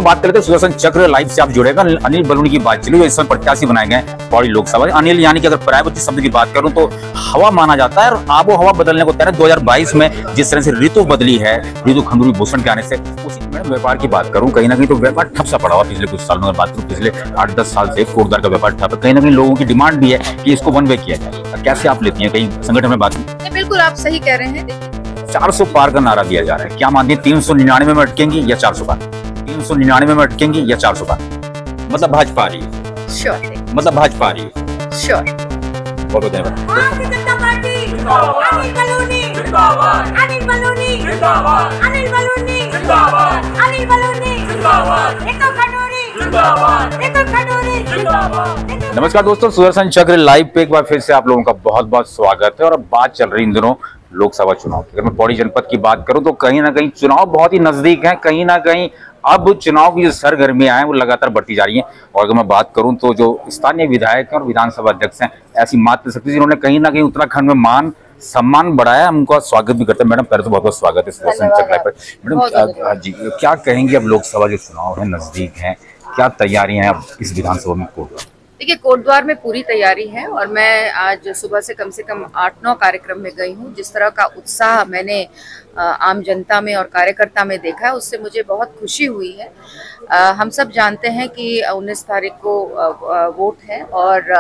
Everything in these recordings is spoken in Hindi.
दोस्तों बात करते हैं सुदर्शन चक्र लाइव से आप जुड़ेगा। अनिल बलूनी की बात चली, इस समय प्रत्याशी बनाए गए पौड़ी लोकसभा। अनिल यानी कि अगर पर्यायवाची शब्द की बात करूं तो हवा माना जाता है और आबो हवा बदलने को तैयार है। 2022 में जिस तरह से ऋतु बदली है, ऋतु खंडूरी भूषण के आने से, उसी में व्यापार की बात करूं, कहीं ना कहीं तो व्यापार ठप सा पड़ा हुआ पिछले कुछ सालों में। बात करूं पिछले 8-10 साल से कोटद्वार का व्यापार ठप है। कहीं ना कहीं लोगों की डिमांड भी है कि इसको वन वे किया जाए। कैसे आप लेती हैं, कहीं संगठन में बात? बिल्कुल आप सही कह रहे हैं। 400 पार का नारा दिया जा रहा है, क्या मानती है? 399 में अटकेंगी या 400 पार? 399 में अटकेंगी या 400 पार? मतलब भाजपा आ रही है। श्योर। मतलब भाजपा आ रही है। श्योर। बहुत धन्यवाद। भारतीय जनता पार्टी जिंदाबाद, अनिल बलूनी जिंदाबाद, अनिल बलूनी जिंदाबाद, अनिल बलूनी जिंदाबाद, अनिल बलूनी जिंदाबाद, ऋतु खंडूरी जिंदाबाद, ऋतु खंडूरी जिंदाबाद। नमस्कार दोस्तों, सुदर्शन चक्र लाइव पे एक बार फिर से आप लोगों का बहुत बहुत स्वागत है। और अब बात चल रही इन दिनों लोकसभा चुनाव की। अगर मैं पौड़ी जनपद की बात करूं तो कहीं ना कहीं चुनाव बहुत ही नजदीक है। कहीं ना कहीं अब चुनाव की जो सरगर्मियां हैं वो लगातार बढ़ती जा रही हैं। और अगर मैं बात करूं तो जो स्थानीय विधायक हैं और विधानसभा अध्यक्ष हैं, ऐसी मातृशक्ति जिन्होंने कहीं ना कहीं उत्तराखंड में मान सम्मान बढ़ाया, हम उनका स्वागत भी करते हैं। मैडम पहले तो बहुत बहुत स्वागत है सुदर्शन चक्र पर। मैडम जी क्या कहेंगे, अब लोकसभा जो चुनाव है नजदीक है, क्या तैयारियां हैं अब इस विधानसभा में? देखिए, कोटद्वार में पूरी तैयारी है और मैं आज सुबह से कम 8-9 कार्यक्रम में गई हूँ। जिस तरह का उत्साह मैंने आम जनता में और कार्यकर्ता में देखा है, उससे मुझे बहुत खुशी हुई है। हम सब जानते हैं कि 19 तारीख को वोट है और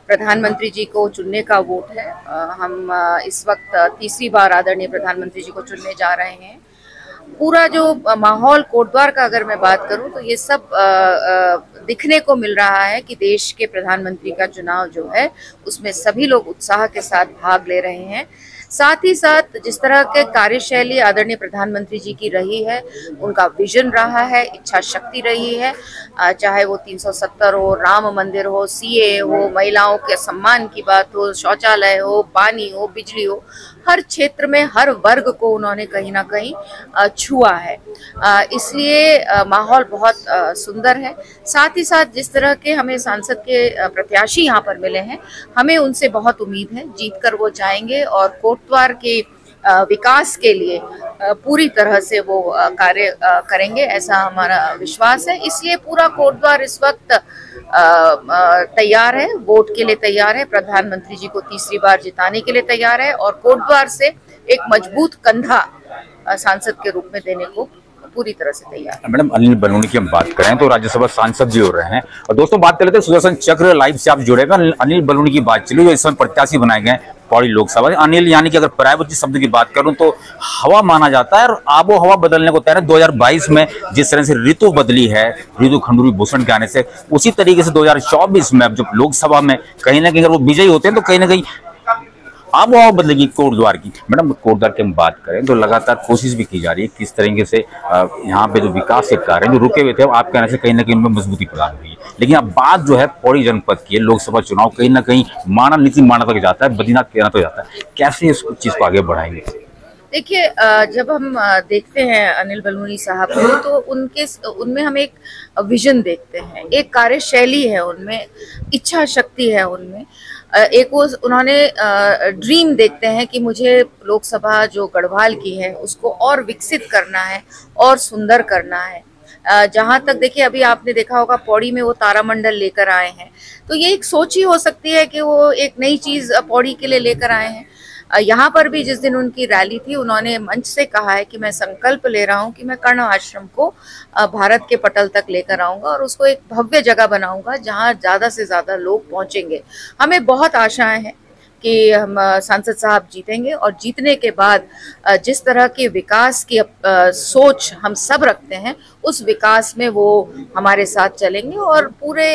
प्रधानमंत्री जी को चुनने का वोट है। हम इस वक्त तीसरी बार आदरणीय प्रधानमंत्री जी को चुनने जा रहे हैं। पूरा जो माहौल कोटद्वार का अगर मैं बात करूं तो ये सब दिखने को मिल रहा है कि देश के प्रधानमंत्री का चुनाव जो है उसमें सभी लोग उत्साह के साथ भाग ले रहे हैं। साथ ही साथ जिस तरह के कार्यशैली आदरणीय प्रधानमंत्री जी की रही है, उनका विजन रहा है, इच्छा शक्ति रही है, चाहे वो 370 हो, राम मंदिर हो, सीए हो, महिलाओं के सम्मान की बात हो, शौचालय हो, पानी हो, बिजली हो, हर क्षेत्र में हर वर्ग को उन्होंने कहीं ना कहीं छुआ है। इसलिए माहौल बहुत सुंदर है। साथ ही साथ जिस तरह के हमें सांसद के प्रत्याशी यहाँ पर मिले हैं, हमें उनसे बहुत उम्मीद है, जीतकर वो जाएंगे और कोटद्वार के विकास के लिए पूरी तरह से वो कार्य करेंगे, ऐसा हमारा विश्वास है। इसलिए पूरा कोटद्वार इस वक्त तैयार है, वोट के लिए तैयार है, प्रधानमंत्री जी को तीसरी बार जिताने के लिए तैयार है और कोटद्वार से एक मजबूत कंधा सांसद के रूप में देने को पूरी तरह से तैयार है। मैडम अनिल बलूनी की हम बात करें तो राज्यसभा सांसद भी हो रहे हैं। और दोस्तों बात कर लेते हैं सुदर्शन चक्र लाइव से आप जुड़ेगा। अनिल बलूनी की बात चली, इस समय प्रत्याशी बनाए गए पौड़ी लोकसभा। अनिल यानी कि अगर पर्यायवाची शब्द की बात करूं तो हवा माना जाता है और आबो हवा बदलने को तैयार है। 2022 में जिस तरह से ऋतु बदली है, ऋतु खंडूरी भूषण के आने से, उसी तरीके से 2024 में अब जब लोकसभा में कहीं ना कहीं अगर वो विजयी होते हैं तो कहीं ना कहीं अब वो बदलेगी कोटद्वार की। मैडम कोटद्वार की हम बात करें तो लगातार कोशिश भी की जा रही है किस तरीके से यहाँ पे जो विकास के कार्य जो रुके हुए थे, आप कहने से कहीं ना कहीं उनमें मजबूती प्रदान हुई है। लेकिन अब बात जो है पौड़ी जनपद की है, लोकसभा चुनाव कहीं ना कहीं नीति माना तक जाता है, बद्रीनाथ केदारनाथ तक जाता है। कैसे इस चीज को आगे बढ़ाएंगे? देखिए, जब हम देखते हैं अनिल बलूनी साहब को तो उनमें हम एक विजन देखते हैं, एक कार्यशैली है उनमें, इच्छा शक्ति है उनमें, एक वो उन्होंने ड्रीम देखते हैं कि मुझे लोकसभा जो गढ़वाल की है उसको और विकसित करना है और सुंदर करना है। जहाँ तक देखिए, अभी आपने देखा होगा पौड़ी में वो तारामंडल लेकर आए हैं, तो ये एक सोच ही हो सकती है कि वो एक नई चीज़ पौड़ी के लिए लेकर आए हैं। यहाँ पर भी जिस दिन उनकी रैली थी, उन्होंने मंच से कहा है कि मैं संकल्प ले रहा हूँ कि मैं कर्ण आश्रम को भारत के पटल तक लेकर आऊँगा और उसको एक भव्य जगह बनाऊँगा जहाँ ज़्यादा से ज़्यादा लोग पहुँचेंगे। हमें बहुत आशाएं हैं कि हम सांसद साहब जीतेंगे और जीतने के बाद जिस तरह की विकास की सोच हम सब रखते हैं, उस विकास में वो हमारे साथ चलेंगे और पूरे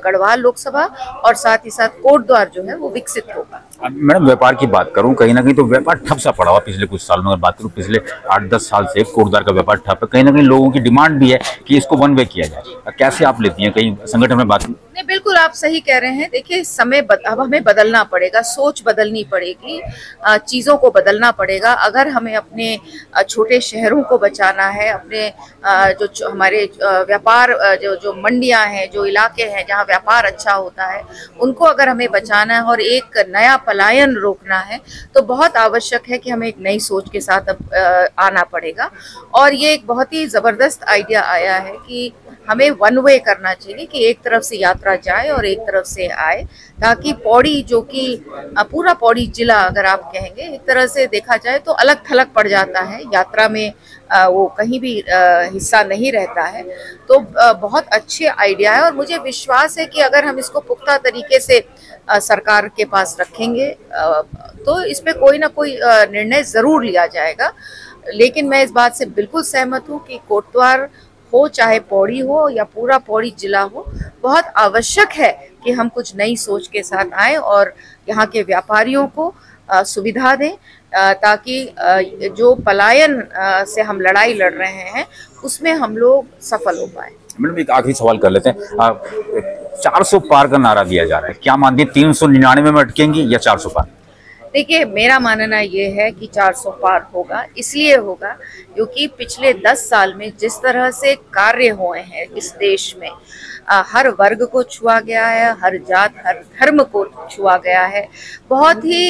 गढ़वाल लोकसभा और साथ ही साथ कोटद्वार जो है वो विकसित होगा। मैडम व्यापार की बात करूं, कहीं ना कहीं तो व्यापार ठप सा पड़ा हुआ पिछले कुछ सालों में। बात करूं पिछले 8-10 साल से कोटद्वार का व्यापार ठप है। कहीं ना कहीं लोगों की डिमांड भी है कि इसको वन वे किया जाए। कैसे आप लेती हैं, कहीं संगठन में बात? नहीं, बिल्कुल आप सही कह रहे हैं। देखिए, अब हमें बदलना पड़ेगा, सोच बदलनी पड़ेगी, चीज़ों को बदलना पड़ेगा। अगर हमें अपने छोटे शहरों को बचाना है, अपने हमारे व्यापार जो मंडियां हैं, जो इलाके हैं जहां व्यापार अच्छा होता है, उनको अगर हमें बचाना है और एक नया पलायन रोकना है तो बहुत आवश्यक है कि हमें एक नई सोच के साथ अब आना पड़ेगा। और ये एक बहुत ही ज़बरदस्त आइडिया आया है कि हमें वन वे करना चाहिए कि एक तरफ से यात्रा जाए और एक तरफ से आए, ताकि पौड़ी जो कि पूरा पौड़ी जिला अगर आप कहेंगे एक तरह से देखा जाए तो अलग थलग पड़ जाता है, यात्रा में वो कहीं भी हिस्सा नहीं रहता है। तो बहुत अच्छे आइडिया है और मुझे विश्वास है कि अगर हम इसको पुख्ता तरीके से सरकार के पास रखेंगे तो इस पे कोई ना कोई निर्णय ज़रूर लिया जाएगा। लेकिन मैं इस बात से बिल्कुल सहमत हूँ कि कोटद्वार हो चाहे पौड़ी हो या पूरा पौड़ी जिला हो, बहुत आवश्यक है कि हम कुछ नई सोच के साथ आएं और यहाँ के व्यापारियों को सुविधा दें, ताकि जो पलायन से हम लड़ाई लड़ रहे हैं उसमें हम लोग सफल हो पाए। मैडम एक आखिरी सवाल कर लेते हैं, 400 पार का नारा दिया जा रहा है, क्या मानती है 399 में अटकेंगी या 400 पार? देखिए, मेरा मानना ये है कि 400 पार होगा। इसलिए होगा क्योंकि पिछले 10 साल में जिस तरह से कार्य हुए हैं इस देश में, हर वर्ग को छुआ गया है, हर जात हर धर्म को छुआ गया है। बहुत ही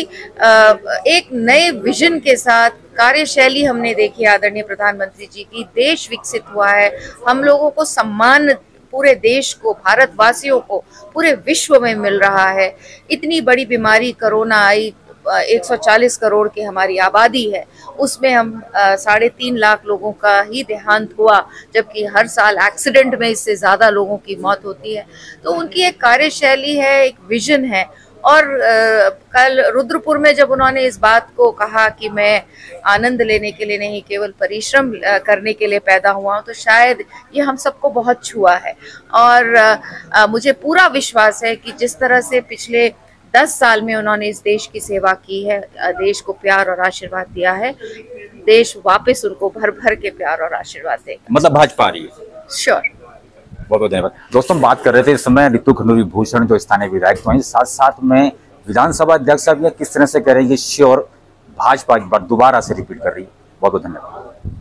एक नए विजन के साथ कार्यशैली हमने देखी आदरणीय प्रधानमंत्री जी की, देश विकसित हुआ है, हम लोगों को सम्मान पूरे देश को, भारतवासियों को पूरे विश्व में मिल रहा है। इतनी बड़ी बीमारी कोरोना आई, 140 करोड़ की हमारी आबादी है, उसमें हम 3.5 लाख लोगों का ही देहांत हुआ, जबकि हर साल एक्सीडेंट में इससे ज़्यादा लोगों की मौत होती है। तो उनकी एक कार्यशैली है, एक विजन है। और कल रुद्रपुर में जब उन्होंने इस बात को कहा कि मैं आनंद लेने के लिए नहीं केवल परिश्रम करने के लिए पैदा हुआ हूँ, तो शायद ये हम सबको बहुत छुआ है। और मुझे पूरा विश्वास है कि जिस तरह से पिछले 10 साल में उन्होंने इस देश की सेवा की है, देश को प्यार और आशीर्वाद दिया है, देश वापस उनको भर भर के प्यार और आशीर्वाद देगा। मतलब भाजपा आ रही है? श्योर। बहुत बहुत धन्यवाद। दोस्तों, बात कर रहे थे इस समय रितु खंडूरी भूषण जो स्थानीय विधायक हैं, साथ साथ में विधानसभा अध्यक्ष साहब किस तरह से कह रहे हैं कि श्योर भाजपा एक बार दोबारा से रिपीट कर रही है। बहुत बहुत धन्यवाद।